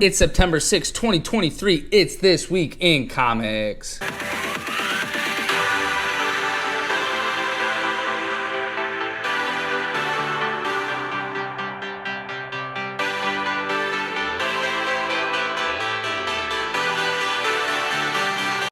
It's September 6, 2023. It's This Week in Comics.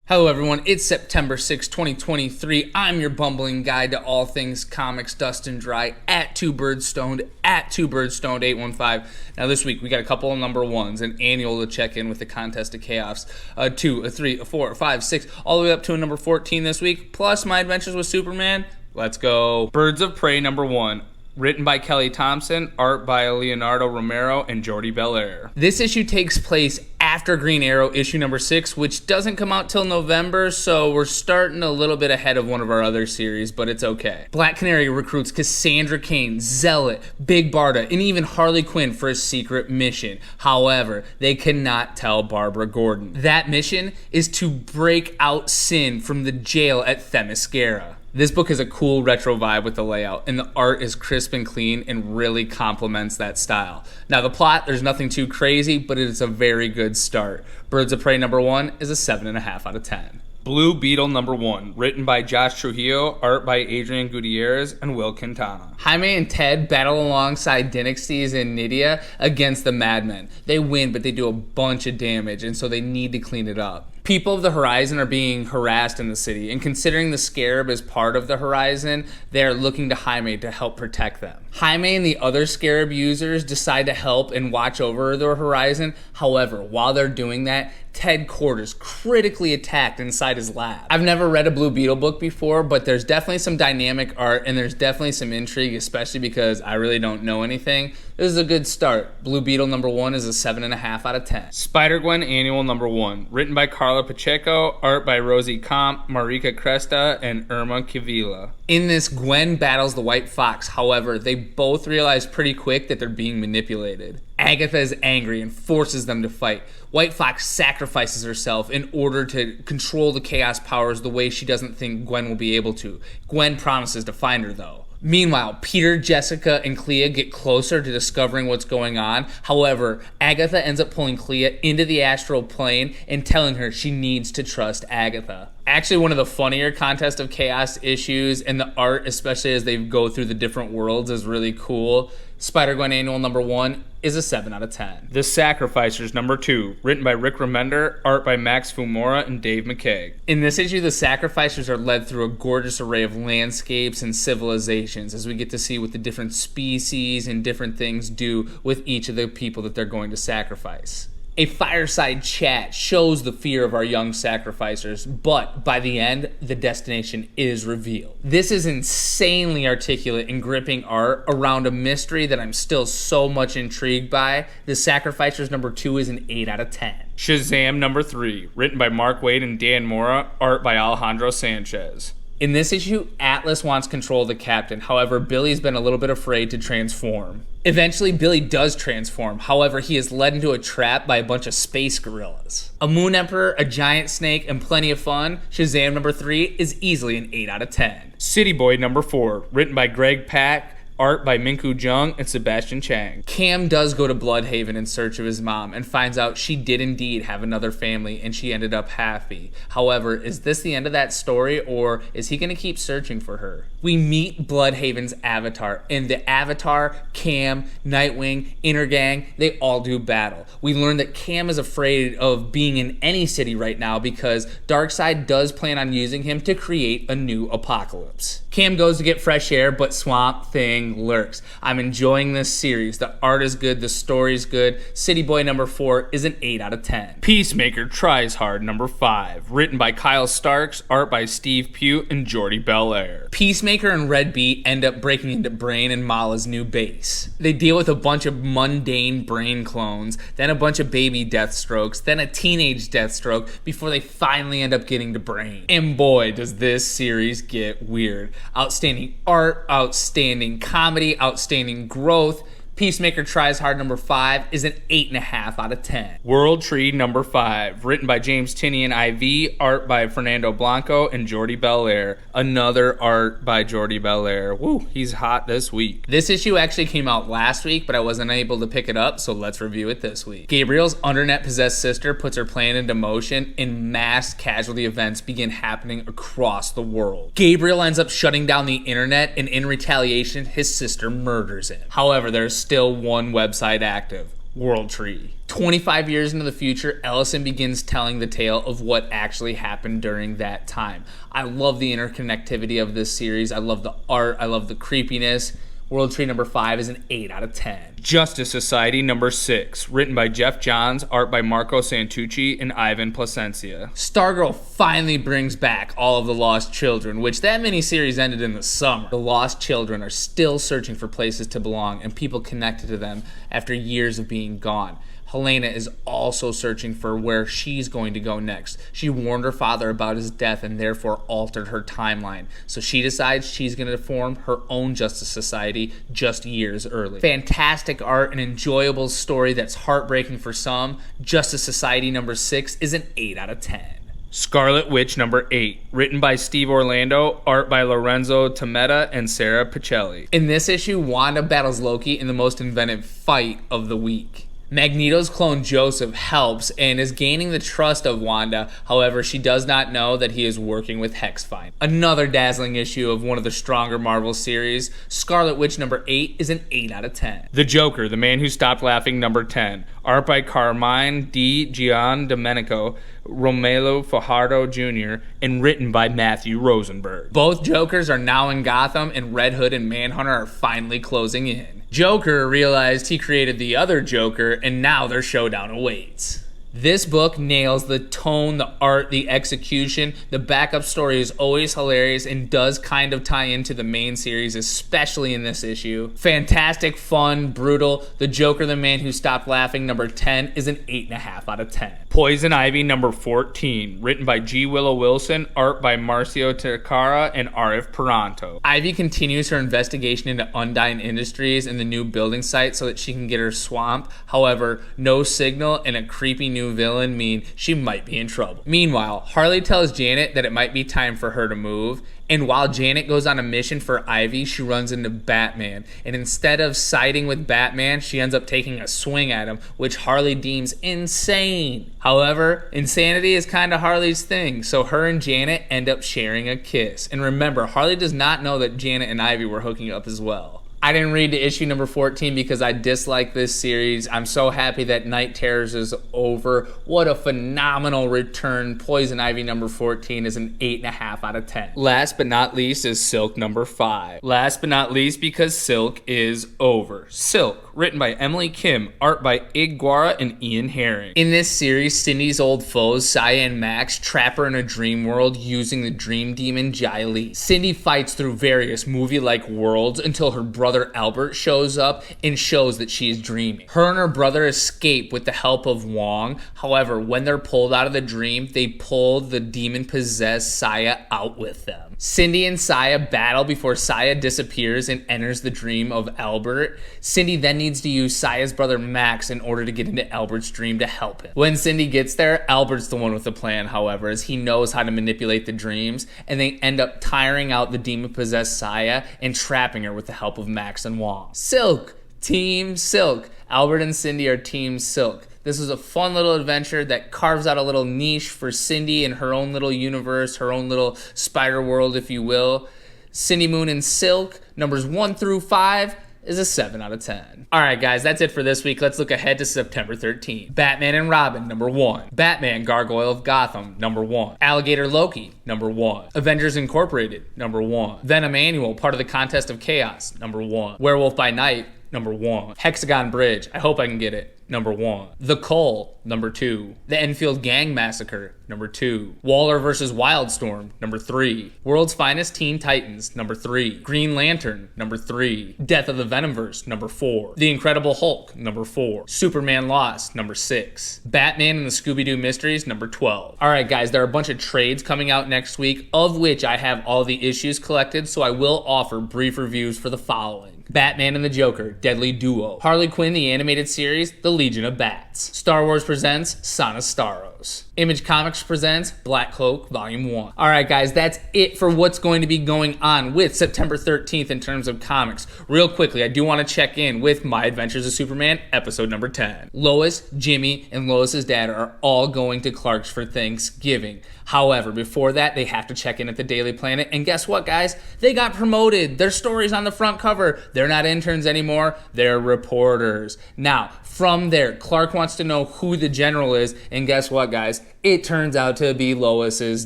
Hello everyone, it's September 6, 2023. I'm your bumbling guide to all things comics, Dustin Dry, at 2birdstoned, at 2birdstoned815. Now this week we got a couple of number ones, an annual to check in with the Contest of Chaos, a 2, a 3, a 4, a 5, 6, all the way up to a number 14 this week, plus My Adventures with Superman. Let's go. Birds of Prey number 1. Written by Kelly Thompson, art by Leonardo Romero and Jordie Bellaire. This issue takes place after Green Arrow issue number 6, which doesn't come out till November, so we're starting a little bit ahead of one of our other series, but it's okay. Black Canary recruits Cassandra Cain, Zealot, Big Barda, and even Harley Quinn for a secret mission. However, they cannot tell Barbara Gordon. That mission is to break out Sin from the jail at Themyscira. This book has a cool retro vibe with the layout, and the art is crisp and clean and really complements that style. Now the plot, there's nothing too crazy, but it is a very good start. Birds of Prey number 1 is a 7.5 out of 10. Blue Beetle number 1, written by Josh Trujillo, art by Adrian Gutierrez and Will Quintana. Jaime and Ted battle alongside Dynasties and Nydia against the Madmen. They win, but they do a bunch of damage, and so they need to clean it up. People of the Horizon are being harassed in the city, and considering the Scarab is part of the Horizon, they are looking to Jaime to help protect them. Jaime and the other Scarab users decide to help and watch over the Horizon. However, while they're doing that, Ted Kord is critically attacked inside his lab. I've never read a Blue Beetle book before, but there's definitely some dynamic art and there's definitely some intrigue, especially because I really don't know anything. This is a good start. Blue Beetle number 1 is a 7.5 out of 10. Spider-Gwen Annual number 1, written by Carla Pacheco, art by Rosie Comp, Marika Cresta, and Irma Kivila. In this, Gwen battles the White Fox. However, they both realize pretty quick that they're being manipulated. Agatha is angry and forces them to fight. White Fox sacrifices herself in order to control the Chaos powers the way she doesn't think Gwen will be able to. Gwen promises to find her though. Meanwhile, Peter, Jessica, and Clea get closer to discovering what's going on. However, Agatha ends up pulling Clea into the astral plane and telling her she needs to trust Agatha. Actually, one of the funnier Contest of Chaos issues, and the art, especially as they go through the different worlds, is really cool. Spider-Gwen Annual number 1 is a 7 out of 10. The Sacrificers number 2, written by Rick Remender, art by Max Fumora and Dave McKay. In this issue, the Sacrificers are led through a gorgeous array of landscapes and civilizations as we get to see what the different species and different things do with each of the people that they're going to sacrifice. A fireside chat shows the fear of our young sacrificers, but by the end, the destination is revealed. This is insanely articulate and gripping art around a mystery that I'm still so much intrigued by. The Sacrificers number 2 is an 8 out of 10. Shazam number 3, written by Mark Waid and Dan Mora, art by Alejandro Sanchez. In this issue, Atlas wants control of the Captain. However, Billy's been a little bit afraid to transform. Eventually, Billy does transform. However, he is led into a trap by a bunch of space gorillas. A Moon Emperor, a giant snake, and plenty of fun. Shazam number 3 is easily an 8 out of 10. City Boy number 4, written by Greg Pak, art by Minku Jung and Sebastian Chang. Cam does go to Bloodhaven in search of his mom and finds out she did indeed have another family and she ended up happy. However, is this the end of that story, or is he going to keep searching for her? We meet Bloodhaven's Avatar, and the Avatar, Cam, Nightwing, Intergang, they all do battle. We learn that Cam is afraid of being in any city right now because Darkseid does plan on using him to create a new apocalypse. Cam goes to get fresh air, but Swamp Thing lurks. I'm enjoying this series. The art is good, the story's good. City Boy number 4 is an 8 out of 10. Peacemaker Tries Hard number 5, written by Kyle Starks, art by Steve Pugh and Jordie Bellaire. Peacemaker and Red Beat end up breaking into Brain and Mala's new base. They deal with a bunch of mundane Brain clones, then a bunch of baby Deathstrokes, then a teenage Deathstroke before they finally end up getting to Brain. And boy, does this series get weird. Outstanding art, outstanding comedy, outstanding growth. Peacemaker Tries Hard number 5 is an 8.5 out of 10. World Tree number 5, written by James Tynion IV, art by Fernando Blanco and Jordi Belair. Another art by Jordi Belair. Woo, he's hot this week. This issue actually came out last week, but I wasn't able to pick it up, so let's review it this week. Gabriel's undernet possessed sister puts her plan into motion, and mass casualty events begin happening across the world. Gabriel ends up shutting down the internet, and in retaliation, his sister murders him. However, there's still one website active, World Tree. 25 years into the future, Ellison begins telling the tale of what actually happened during that time. I love the interconnectivity of this series. I love the art. I love the creepiness. World Tree number 5 is an 8 out of 10. Justice Society number 6, written by Jeff Johns, art by Marco Santucci and Ivan Placencia. Stargirl finally brings back all of the lost children, which that miniseries ended in the summer. The lost children are still searching for places to belong and people connected to them after years of being gone. Helena is also searching for where she's going to go next. She warned her father about his death and therefore altered her timeline. So she decides she's going to form her own Justice Society just years early. Fantastic art, an enjoyable story that's heartbreaking for some. Justice Society number 6 is an 8 out of 10. Scarlet Witch number 8, written by Steve Orlando, art by Lorenzo Tometa and Sarah Pichelli. In this issue, Wanda battles Loki in the most inventive fight of the week. Magneto's clone Joseph helps and is gaining the trust of Wanda. However, she does not know that he is working with Hexfind. Another dazzling issue of one of the stronger Marvel series, Scarlet Witch number 8 is an 8 out of 10. The Joker, The Man Who Stopped Laughing number 10, art by Carmine Di Giandomenico, Romelu Fajardo Jr., and written by Matthew Rosenberg. Both Jokers are now in Gotham, and Red Hood and Manhunter are finally closing in. Joker realized he created the other Joker, and now their showdown awaits. This book nails the tone, the art, the execution. The backup story is always hilarious and does kind of tie into the main series, especially in this issue. Fantastic, fun, brutal. The Joker, The Man Who Stopped Laughing number 10 is an 8.5 out of 10. Poison Ivy number 14, written by G. Willow Wilson, art by Marcio Tecara and Arif Peranto. Ivy continues her investigation into Undyne Industries and the new building site so that she can get her swamp. However, no signal and a creepy new villain mean she might be in trouble. Meanwhile, Harley tells Janet that it might be time for her to move, and while Janet goes on a mission for Ivy, she runs into Batman, and instead of siding with Batman, she ends up taking a swing at him, which Harley deems insane. However, insanity is kind of Harley's thing, so her and Janet end up sharing a kiss. And remember, Harley does not know that Janet and Ivy were hooking up as well. I didn't read to issue number 14 because I dislike this series. I'm so happy that Night Terrors is over. What a phenomenal return. Poison Ivy number 14 is an 8.5 out of 10. Last but not least is Silk number 5. Last but not least because Silk is over. Silk, written by Emily Kim, art by Ig Guara and Ian Herring. In this series, Cindy's old foes, Saya and Max, trap her in a dream world using the dream demon Jai Li. Cindy fights through various movie-like worlds until her brother Albert shows up and shows that she is dreaming. Her and her brother escape with the help of Wong. However, when they're pulled out of the dream, they pull the demon-possessed Saya out with them. Cindy and Saya battle before Saya disappears and enters the dream of Albert. Cindy then needs to use Saya's brother Max in order to get into Albert's dream to help him. When Cindy gets there, Albert's the one with the plan, however, as he knows how to manipulate the dreams, and they end up tiring out the demon-possessed Saya and trapping her with the help of Max and Wong. Silk! Team Silk. Albert and Cindy are Team Silk. This is a fun little adventure that carves out a little niche for Cindy in her own little universe, her own little spider world, if you will. Cindy Moon and Silk, numbers 1 through 5, is a 7 out of 10. Alright guys, that's it for this week. Let's look ahead to September 13th. Batman and Robin, number 1. Batman, Gargoyle of Gotham, number 1. Alligator Loki, number 1. Avengers Incorporated, number 1. Venom Annual, part of the Contest of Chaos, number 1. Werewolf by Night, number 1. Hexagon Bridge, I hope I can get it, number 1. The Cull, number 2. The Enfield Gang Massacre, number 2. Waller vs. Wildstorm, number 3. World's Finest Teen Titans, number 3. Green Lantern, number 3. Death of the Venomverse, number 4. The Incredible Hulk, number 4. Superman Lost, number 6. Batman and the Scooby-Doo Mysteries, number 12. Alright guys, there are a bunch of trades coming out next week, of which I have all the issues collected, so I will offer brief reviews for the following. Batman and the Joker, Deadly Duo. Harley Quinn, the animated series, The Legion of Bats. Star Wars presents Son of Staros. Image Comics presents Black Cloak Volume 1. Alright guys, that's it for what's going to be going on with September 13th in terms of comics. Real quickly, I do want to check in with My Adventures of Superman, episode number 10. Lois, Jimmy, and Lois's dad are all going to Clark's for Thanksgiving. However, before that, they have to check in at the Daily Planet. And guess what, guys? They got promoted. Their story's on the front cover. They're not interns anymore. They're reporters. Now, from there, Clark wants to know who the general is. And guess what, guys? It turns out to be Lois's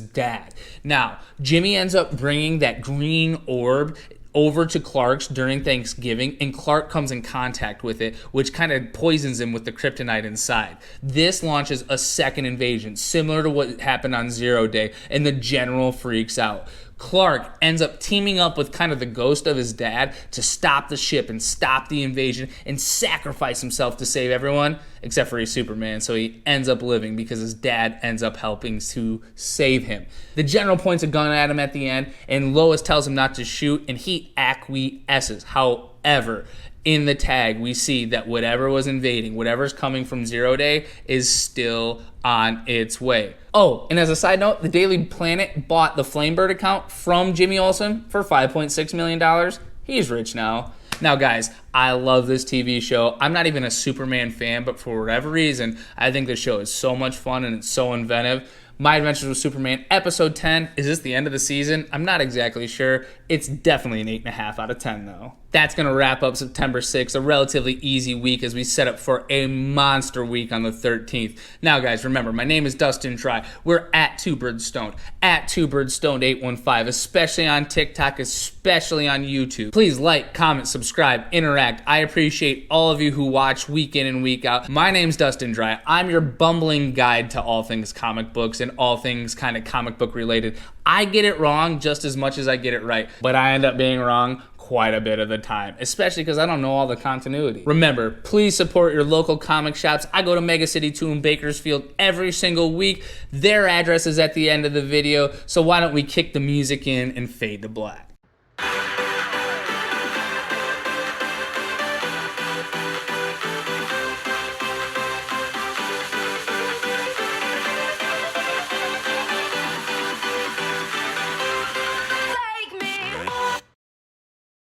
dad. Now, Jimmy ends up bringing that green orb over to Clark's during Thanksgiving, and Clark comes in contact with it, which kind of poisons him with the kryptonite inside. This launches a second invasion, similar to what happened on Zero Day, and the general freaks out. Clark ends up teaming up with kind of the ghost of his dad to stop the ship and stop the invasion and sacrifice himself to save everyone, except for he's Superman, so he ends up living because his dad ends up helping to save him. The general points a gun at him at the end, and Lois tells him not to shoot, and he acquiesces. However, in the tag, we see that whatever was invading, whatever's coming from Zero Day, is still on its way. Oh, and as a side note, the Daily Planet bought the Flamebird account from Jimmy Olsen for $5.6 million. He's rich now. Now, guys, I love this TV show. I'm not even a Superman fan, but for whatever reason, I think this show is so much fun and it's so inventive. My Adventures with Superman, episode 10. Is this the end of the season? I'm not exactly sure. It's definitely an 8.5 out of 10, though. That's going to wrap up September 6th, a relatively easy week as we set up for a monster week on the 13th. Now, guys, remember, my name is Dustin Dry. We're at Two Birds Stoned, at Two Birds Stoned 815, especially on TikTok, especially on YouTube. Please like, comment, subscribe, interact. I appreciate all of you who watch week in and week out. My name's Dustin Dry. I'm your bumbling guide to all things comic books and all things kind of comic book related. I get it wrong just as much as I get it right, but I end up being wrong quite a bit of the time, especially because I don't know all the continuity. Remember, please support your local comic shops. I go to Mega City 2 in Bakersfield every single week. Their address is at the end of the video, so why don't we kick the music in and fade to black.